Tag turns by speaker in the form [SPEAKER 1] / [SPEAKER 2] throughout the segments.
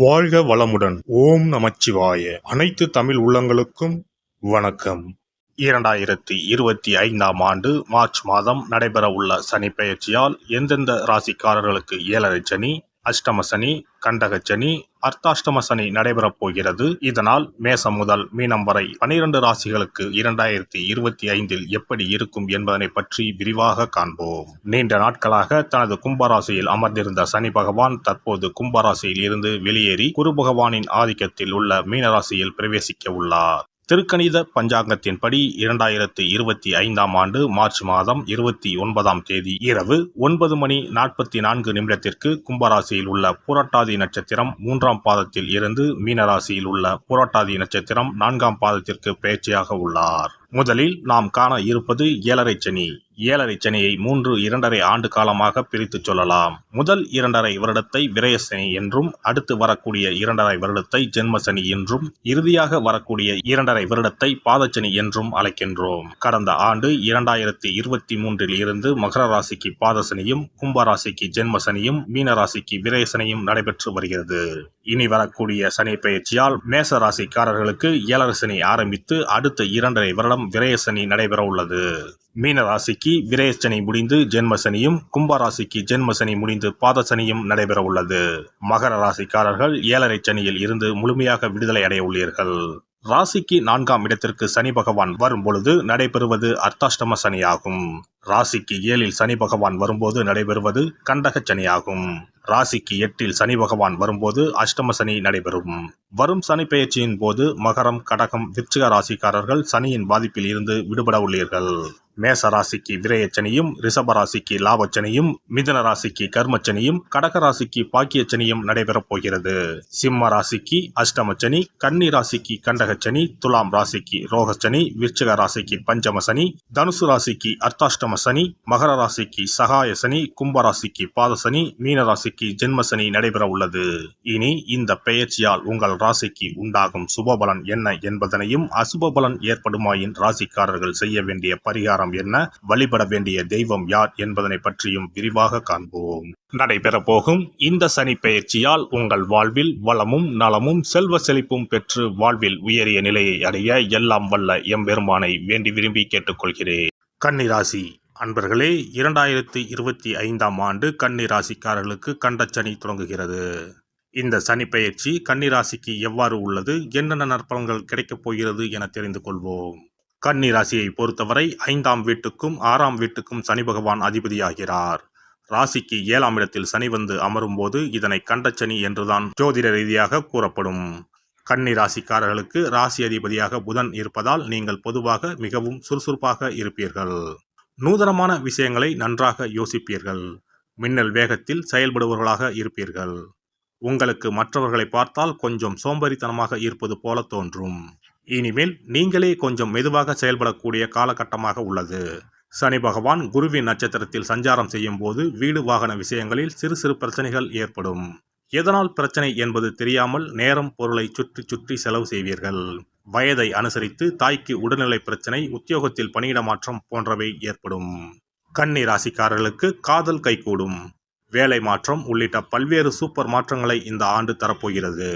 [SPEAKER 1] வாழ்க வளமுடன். ஓம் நமச்சிவாய. அனைத்து தமிழ் உள்ளங்களுக்கும் வணக்கம். 2025ஆம் ஆண்டு மார்ச் மாதம் நடைபெற உள்ள சனி பெயர்ச்சியால் எந்தெந்த ராசிக்காரர்களுக்கு ஏழரை சனி, அஷ்டம சனி, கண்டக சனி, அர்த்தாஷ்டம சனி நடைபெறப் போகிறது. இதனால் மேசம் முதல் மீனம் வரை 12 ராசிகளுக்கு 2025இல் எப்படி இருக்கும் என்பதனை பற்றி விரிவாக காண்போம். நீண்ட நாட்களாக தனது கும்பராசியில் அமர்ந்திருந்த சனி பகவான் தற்போது கும்பராசியில் இருந்து வெளியேறி குரு பகவானின் ஆதிக்கத்தில் உள்ள மீனராசியில் பிரவேசிக்க உள்ளார். திருக்கணித பஞ்சாங்கத்தின்படி 2025ஆம் ஆண்டு மார்ச் மாதம் 29ஆம் தேதி இரவு 9:44 கும்பராசியில் உள்ள புரட்டாதி நட்சத்திரம் 3ஆம் பாதத்தில் இருந்து மீனராசியில் உள்ள புரட்டாதி நட்சத்திரம் 4ஆம் பாதத்திற்கு பெயர்ச்சியாக உள்ளார். முதலில் நாம் காண இருப்பது ஏழரை சனி. ஏழரை சனியை 2.5 ஆண்டு காலமாக பிரித்து சொல்லலாம். முதல் 2.5 வருடத்தை விரயசனி என்றும், அடுத்து வரக்கூடிய 2.5 வருடத்தை ஜென்மசனி என்றும், இறுதியாக வரக்கூடிய 2.5 வருடத்தை பாதச்சனி என்றும் அழைக்கின்றோம். கடந்த ஆண்டு 2023இல் இருந்து மகர ராசிக்கு பாதசனியும், கும்பராசிக்கு ஜென்மசனியும், மீனராசிக்கு விரயசனியும் நடைபெற்று வருகிறது. இனி வரக்கூடிய சனி பெயர்ச்சியால் மேச ராசிக்காரர்களுக்கு ஏழரை சனி ஆரம்பித்து அடுத்த 2.5 வருடம் விரயசனி நடைபெற உள்ளது. மீன ராசிக்கு விரயசனி முடிந்து ஜென்மசனியும், கும்பராசிக்கு ஜென்மசனி முடிந்து பாதசனியும் நடைபெற உள்ளது. மகர ராசிக்காரர்கள் ஏழரை சனியில் இருந்து முழுமையாக விடுதலை அடைய உள்ளீர்கள். ராசிக்கு 4ஆம் இடத்திற்கு சனி பகவான் வரும் பொழுது நடைபெறுவது அர்த்தாஷ்டம சனியாகும். ராசிக்கு 7இல் சனி பகவான் வரும்போது நடைபெறுவது கண்டக சனியாகும். ராசிக்கு 8இல் சனி பகவான் வரும்போது அஷ்டம சனி நடைபெறும். வரும் சனி பெயர்ச்சியின் போது மகரம், கடகம், விருச்சிக ராசிக்காரர்கள் சனியின் பாதிப்பில் இருந்து விடுபட உள்ளீர்கள். மேச ராசிக்கு விரயச்சனியும், ரிஷப ராசிக்கு லாபச்சனியும், மிதுன ராசிக்கு கர்மச்சனியும், கடக ராசிக்கு பாக்கியச்சனியும் நடைபெறப் போகிறது. சிம்ம ராசிக்கு அஷ்டமச்சனி, கன்னி ராசிக்கு கண்டகச்சனி, துலாம் ராசிக்கு ரோகச்சனி, விருச்சிக ராசிக்கு பஞ்சம சனி, தனுசு ராசிக்கு அர்த்தாஷ்டம சனி, மகர ராசிக்கு சகாய சனி, கும்பராசிக்கு பாதசனி, மீன ராசிக்கு ஜென்மசனி நடைபெற உள்ளது. இனி இந்த பெயர்ச்சியால் உங்கள் ராசிக்கு உண்டாகும் சுபபலன் என்ன என்பதனையும், அசுப பலன் ஏற்படுமாயின் ராசிக்காரர்கள் செய்ய வேண்டிய பரிகாரம் என்ன, வழிபட வேண்டிய தெய்வம் யார் என்பதனை பற்றியும் விரிவாக காண்போம். நடைபெற போகும் இந்த சனி பெயர்ச்சியால் உங்கள் வாழ்வில் வளமும் நலமும் செல்வ செழிப்பும் பெற்று வாழ்வில் உயரிய நிலையை அடைய எல்லாம் வல்ல எம்பெருமானை வேண்டி விரும்பி கேட்டுக்கொள்கிறேன். கன்னிராசி அன்பர்களே, 2025ஆம் ஆண்டு கன்னி ராசிக்காரர்களுக்கு கண்டச்சனி தொடங்குகிறது. இந்த சனி பெயர்ச்சி கன்னிராசிக்கு எவ்வாறு உள்ளது, என்னென்ன நற்பலன்கள் கிடைக்கப் போகிறது என தெரிந்து கொள்வோம். கன்னி ராசியை பொறுத்தவரை 5ஆம் வீட்டுக்கும் 6ஆம் வீட்டுக்கும் சனி பகவான் அதிபதியாகிறார். ராசிக்கு 7ஆம் இடத்தில் சனி வந்து அமரும் போது இதனை கண்டச்சனி என்றுதான் ஜோதிட ரீதியாக கூறப்படும். கன்னி ராசிக்காரர்களுக்கு ராசி அதிபதியாக புதன் இருப்பதால் நீங்கள் பொதுவாக மிகவும் சுறுசுறுப்பாக இருப்பீர்கள். நூதனமான விஷயங்களை நன்றாக யோசிப்பீர்கள். மின்னல் வேகத்தில் செயல்படுபவர்களாக இருப்பீர்கள். உங்களுக்கு மற்றவர்களை பார்த்தால் கொஞ்சம் சோம்பேறித்தனமாக இருப்பது போல தோன்றும். இனிமேல் நீங்களே கொஞ்சம் மெதுவாக செயல்படக்கூடிய காலகட்டமாக உள்ளது. சனி பகவான் குருவின் நட்சத்திரத்தில் சஞ்சாரம் செய்யும் போது வீடு வாகன விஷயங்களில் சிறு சிறு பிரச்சனைகள் ஏற்படும். எதனால் பிரச்சனை என்பது தெரியாமல் நேரம் பொருளை சுற்றி சுற்றி செலவு செய்வீர்கள். வயதை அனுசரித்து தாய்க்கு உடல்நிலை பிரச்சனை, உத்தியோகத்தில் பணியிட மாற்றம் போன்றவை ஏற்படும். கன்னி ராசிக்காரர்களுக்கு காதல் கைகூடும். வேலை மாற்றம் உள்ளிட்ட பல்வேறு சூப்பர் மாற்றங்களை இந்த ஆண்டு தரப்போகிறது.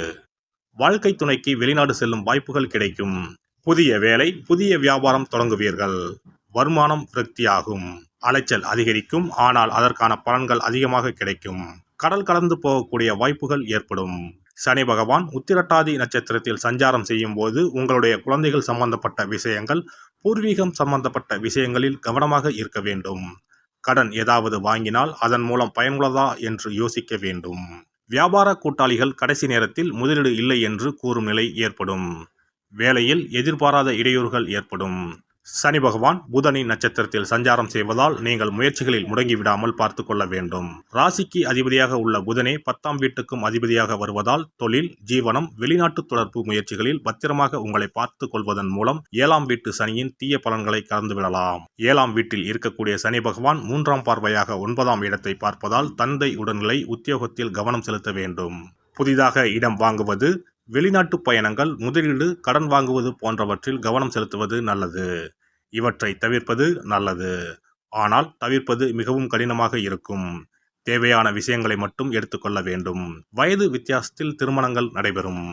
[SPEAKER 1] வாழ்க்கை துணைக்கு வெளிநாடு செல்லும் வாய்ப்புகள் கிடைக்கும். புதிய வேலை, புதிய வியாபாரம் தொடங்குவீர்கள். வருமானம் விருத்தியாகும். அலைச்சல் அதிகரிக்கும், ஆனால் அதற்கான பலன்கள் அதிகமாக கிடைக்கும். கடல் கடந்து போகக்கூடிய வாய்ப்புகள் ஏற்படும். சனி பகவான் உத்திரட்டாதி நட்சத்திரத்தில் சஞ்சாரம் செய்யும் போது உங்களுடைய குழந்தைகள் சம்பந்தப்பட்ட விஷயங்கள், பூர்வீகம் சம்பந்தப்பட்ட விஷயங்களில் கவனமாக இருக்க வேண்டும். கடன் ஏதாவது வாங்கினால் அதன் மூலம் பயனுள்ளதா என்று யோசிக்க வேண்டும். வியாபார கூட்டாளிகள் கடைசி நேரத்தில் முதலீடு இல்லை என்று கூறும் நிலை ஏற்படும். வேலையில் எதிர்பாராத இடையூறுகள் ஏற்படும். சனி பகவான் புதனின் நட்சத்திரத்தில் சஞ்சாரம் செய்வதால் நீங்கள் முயற்சிகளில் முடங்கிவிடாமல் பார்த்து கொள்ள வேண்டும். ராசிக்கு அதிபதியாக உள்ள புதனே 10ஆம் வீட்டுக்கும் அதிபதியாக வருவதால் தொழில், ஜீவனம், வெளிநாட்டு தொடர்பு முயற்சிகளில் பத்திரமாக உங்களை பார்த்து கொள்வதன் மூலம் 7ஆம் வீட்டு சனியின் தீய பலன்களை கலந்துவிடலாம். 7ஆம் வீட்டில் இருக்கக்கூடிய சனி பகவான் 3ஆம் பார்வையாக 9ஆம் இடத்தை பார்ப்பதால் தந்தை உடல்நிலை, உத்தியோகத்தில் கவனம் செலுத்த வேண்டும். புதிதாக இடம் வாங்குவது, வெளிநாட்டு பயணங்கள், முதலீடு, கடன் வாங்குவது போன்றவற்றில் கவனம் செலுத்துவது நல்லது. இவற்றை தவிர்ப்பது நல்லது. ஆனால் தவிர்ப்பது மிகவும் கடினமாக இருக்கும். தேவையான விஷயங்களை மட்டும் எடுத்துக்கொள்ள வேண்டும். வயது வித்தியாசத்தில் திருமணங்கள் நடைபெறும்.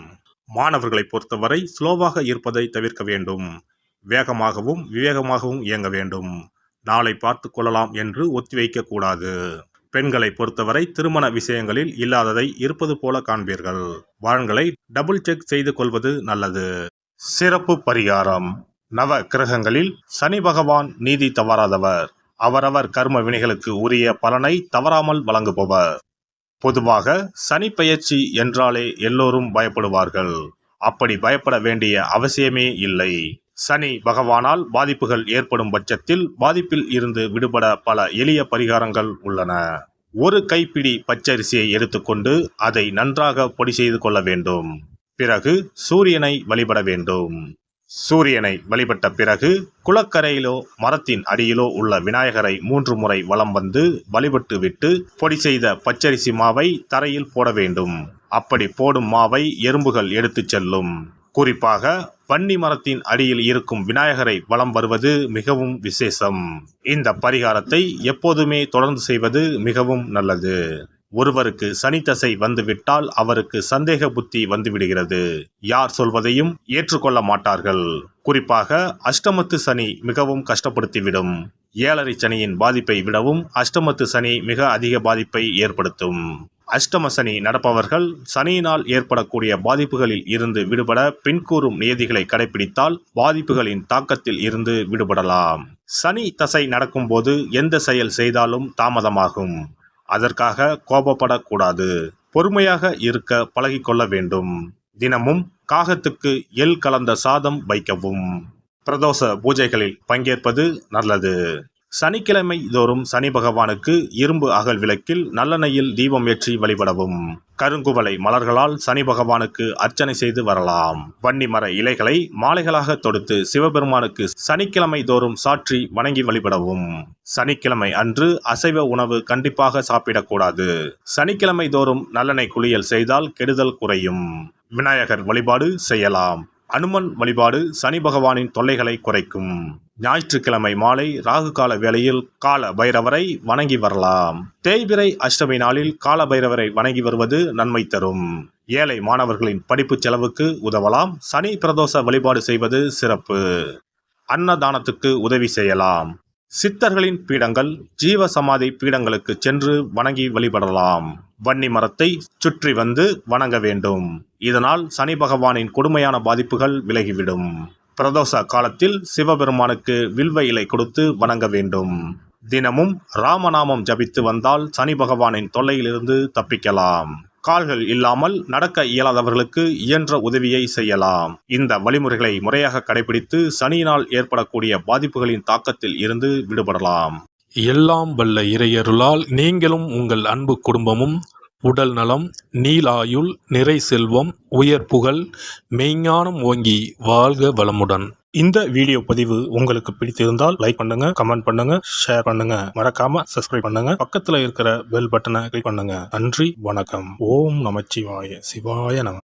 [SPEAKER 1] மாணவர்களை பொறுத்தவரை ஸ்லோவாக இருப்பதை தவிர்க்க வேண்டும். வேகமாகவும் விவேகமாகவும் இயங்க வேண்டும். நாளை பார்த்து கொள்ளலாம் என்று ஒத்திவைக்க கூடாது. பெண்களை பொறுத்தவரை திருமண விஷயங்களில் இல்லாததை இருப்பது போல காண்பீர்கள். வரன்களை டபுள் செக் செய்து கொள்வது நல்லது. சிறப்பு பரிகாரம். நவ கிரகங்களில் சனி பகவான் நீதி தவறாதவர். அவரவர் கர்ம வினைகளுக்கு உரிய பலனை தவறாமல் வழங்குபவர். பொதுவாக சனி பெயர்ச்சி என்றாலே எல்லோரும் பயப்படுவார்கள். அப்படி பயப்பட வேண்டிய அவசியமே இல்லை. சனி பகவானால் பாதிப்புகள் ஏற்படும் பட்சத்தில் பாதிப்பில் இருந்து விடுபட பல எளிய பரிகாரங்கள் உள்ளன. ஒரு கைப்பிடி பச்சரிசியை எடுத்துக்கொண்டு அதை நன்றாக பொடி செய்து கொள்ள வேண்டும். பிறகு சூரியனை வழிபட வேண்டும். சூரியனை வழிபட்ட பிறகு குளக்கரையிலோ மரத்தின் அடியிலோ உள்ள விநாயகரை 3 முறை வலம் வந்து வழிபட்டு விட்டு பொடி செய்த பச்சரிசி மாவை தரையில் போட வேண்டும். அப்படி போடும் மாவை எறும்புகள் எடுத்துச் செல்லும். குறிப்பாக வன்னி மரத்தின் அடியில் இருக்கும் விநாயகரை வலம் வருவது மிகவும் விசேஷம். இந்த பரிகாரத்தை எப்போதுமே தொடர்ந்து செய்வது மிகவும் நல்லது. ஒருவருக்கு சனி தசை வந்துவிட்டால் அவருக்கு சந்தேக புத்தி வந்துவிடுகிறது. யார் சொல்வதையும் ஏற்றுக்கொள்ள மாட்டார்கள். குறிப்பாக அஷ்டமத்து சனி மிகவும் கஷ்டப்படுத்திவிடும். 7.5 சனியின் பாதிப்பை விடவும் அஷ்டமத்து சனி மிக அதிக பாதிப்பை ஏற்படுத்தும். அஷ்டம சனி நடப்பவர்கள் சனியினால் ஏற்படக்கூடிய பாதிப்புகளில் இருந்து விடுபட பின்கூறும் நியதிகளை கடைபிடித்தால் பாதிப்புகளின் தாக்கத்தில் இருந்து விடுபடலாம். சனி தசை நடக்கும்போது எந்த செயல் செய்தாலும் தாமதமாகும். அதற்காக கோபப்படக்கூடாது. பொறுமையாக இருக்க பழகிக்கொள்ள வேண்டும். தினமும் காகத்துக்கு எள் கலந்த சாதம் வைக்கவும். பிரதோஷ பூஜைகளில் பங்கேற்பது நல்லது. சனிக்கிழமை தோறும் சனி பகவானுக்கு இரும்பு அகல் விளக்கில் நல்லெண்ணெயில் தீபம் ஏற்றி வழிபடவும். கருங்குவளை மலர்களால் சனி பகவானுக்கு அர்ச்சனை செய்து வரலாம். வன்னி மர இலைகளை மாலைகளாக தொடுத்து சிவபெருமானுக்கு சனிக்கிழமை தோறும் சாற்றி வணங்கி வழிபடவும். சனிக்கிழமை அன்று அசைவ உணவு கண்டிப்பாக சாப்பிடக்கூடாது. சனிக்கிழமை தோறும் நல்லெண்ணெய் குளியல் செய்தால் கெடுதல் குறையும். விநாயகர் வழிபாடு செய்யலாம். அனுமன் வழிபாடு சனி பகவானின் தொல்லைகளை குறைக்கும். ஞாயிற்றுக்கிழமை மாலை ராகு கால வேளையில் கால பைரவரை வணங்கி வரலாம். தேய்பிறை அஷ்டமி நாளில் கால பைரவரை வணங்கி வருவது நன்மை தரும். ஏழை மாணவர்களின் படிப்பு செலவுக்கு உதவலாம். சனி பிரதோஷ வழிபாடு செய்வது சிறப்பு. அன்னதானத்துக்கு உதவி செய்யலாம். சித்தர்களின் பீடங்கள் ஜீவ சமாதி பீடங்களுக்கு சென்று வணங்கி வழிபடலாம். வன்னி மரத்தை சுற்றி வந்து வணங்க வேண்டும். இதனால் சனி பகவானின் கொடுமையான பாதிப்புகள் விலகிவிடும். பிரதோஷ காலத்தில் சிவபெருமானுக்கு வில்வ இலை கொடுத்து வணங்க வேண்டும். தினமும் ராமநாமம் ஜபித்து வந்தால் சனி பகவானின் தொல்லையிலிருந்து தப்பிக்கலாம். கால்கள் இல்லாமல் நடக்க இயலாதவர்களுக்கு இயன்ற உதவியை செய்யலாம். இந்த வழிமுறைகளை முறையாக கடைபிடித்து சனியினால் ஏற்படக்கூடிய பாதிப்புகளின் தாக்கத்தில் இருந்து விடுபடலாம்.
[SPEAKER 2] எல்லாம் வல்ல இறையருளால் நீங்களும் உங்கள் அன்பு குடும்பமும் உடல் நலம், நீலாயுள், நிறை செல்வம், உயர் புகழ், மெய்ஞானம் ஓங்கி வாழ்க வளமுடன்.
[SPEAKER 1] இந்த வீடியோ பதிவு உங்களுக்கு பிடித்திருந்தால் லைக் பண்ணுங்க, கமெண்ட் பண்ணுங்க, ஷேர் பண்ணுங்க. மறக்காம சப்ஸ்கிரைப் பண்ணுங்க. பக்கத்துல இருக்கிற பெல் பட்டனை கிளிக் பண்ணுங்க. நன்றி, வணக்கம். ஓம் நமச்சிவாய. சிவாய நம.